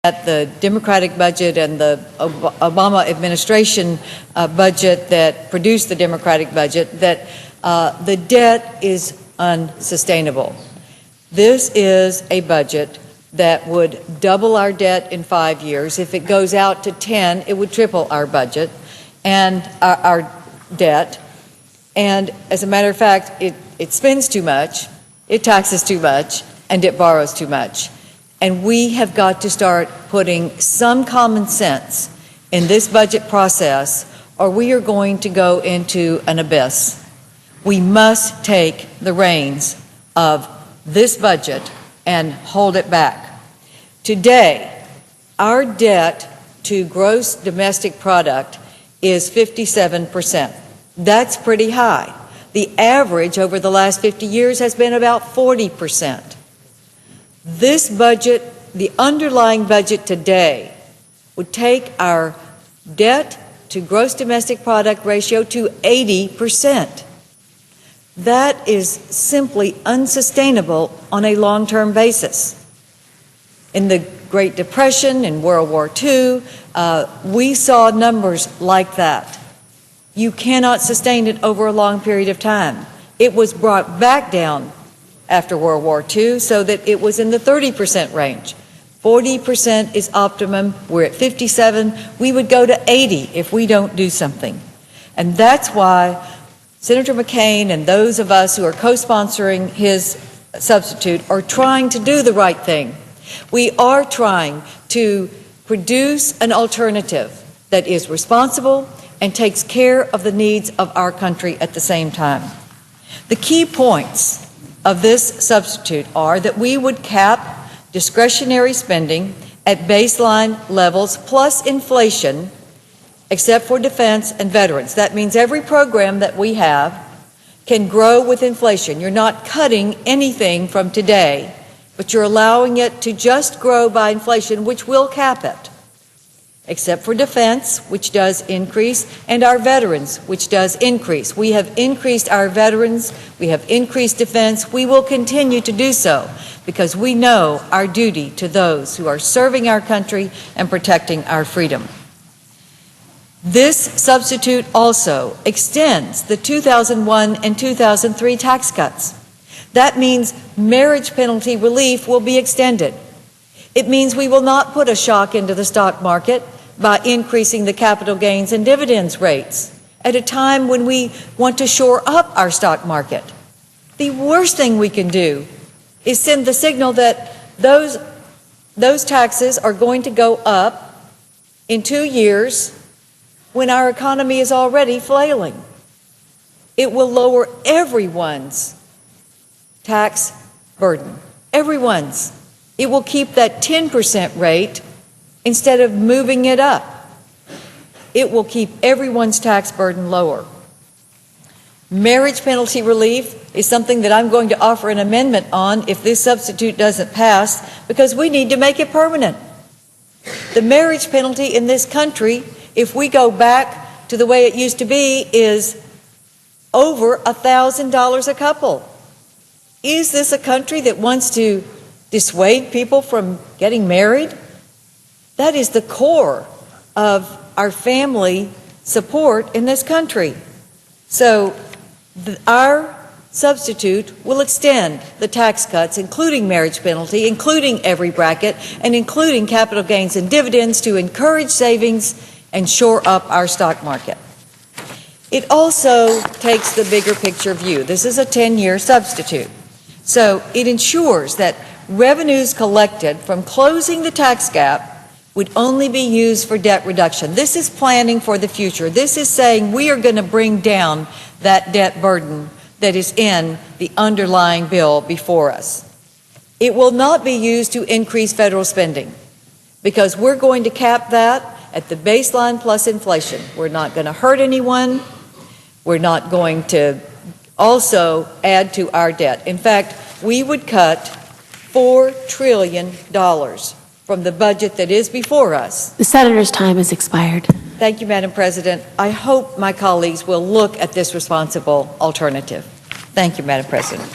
at the Democratic budget and the Obama administration budget that produced the Democratic budget, that the debt is unsustainable. This is a budget that would double our debt in 5 years. If it goes out to 10, it would triple our budget and our debt. And as a matter of fact, it spends too much, it taxes too much, and it borrows too much. And we have got to start putting some common sense in this budget process, or we are going to go into an abyss. We must take the reins of this budget and hold it back. Today, our debt to gross domestic product is 57%. That's pretty high. The average over the last 50 years has been about 40%. This budget, the underlying budget today, would take our debt to gross domestic product ratio to 80%. That is simply unsustainable on a long-term basis. In the Great Depression, in World War II, we saw numbers like that. You cannot sustain it over a long period of time. It was brought back down after World War II so that it was in the 30% range. 40% is optimum. We're at 57. We would go to 80 if we don't do something. And that's why Senator McCain and those of us who are co-sponsoring his substitute are trying to do the right thing. We are trying to produce an alternative that is responsible and takes care of the needs of our country at the same time. The key points of this substitute are that we would cap discretionary spending at baseline levels plus inflation, except for defense and veterans. That means every program that we have can grow with inflation. You're not cutting anything from today, but you're allowing it to just grow by inflation, which will cap it, except for defense, which does increase, and our veterans, which does increase. We have increased our veterans, we have increased defense, we will continue to do so because we know our duty to those who are serving our country and protecting our freedom. This substitute also extends the 2001 and 2003 tax cuts. That means marriage penalty relief will be extended. It means we will not put a shock into the stock market by increasing the capital gains and dividends rates at a time when we want to shore up our stock market. The worst thing we can do is send the signal that those taxes are going to go up in 2 years when our economy is already flailing. It will lower everyone's tax burden, everyone's. It will keep that 10% rate instead of moving it up. It will keep everyone's tax burden lower. Marriage penalty relief is something that I'm going to offer an amendment on if this substitute doesn't pass, because we need to make it permanent. The marriage penalty in this country, if we go back to the way it used to be, is over $1,000 a couple. Is this a country that wants to dissuade people from getting married? That is the core of our family support in this country. So our substitute will extend the tax cuts, including marriage penalty, including every bracket, and including capital gains and dividends to encourage savings and shore up our stock market. It also takes the bigger picture view. This is a 10-year substitute. So it ensures that revenues collected from closing the tax gap would only be used for debt reduction. This is planning for the future. This is saying we are going to bring down that debt burden that is in the underlying bill before us. It will not be used to increase federal spending because we're going to cap that at the baseline plus inflation. We're not going to hurt anyone. We're not going to also add to our debt. In fact, we would cut $4 trillion from the budget that is before us. The senator's time has expired. Thank you, Madam President. I hope my colleagues will look at this responsible alternative. Thank you, Madam President.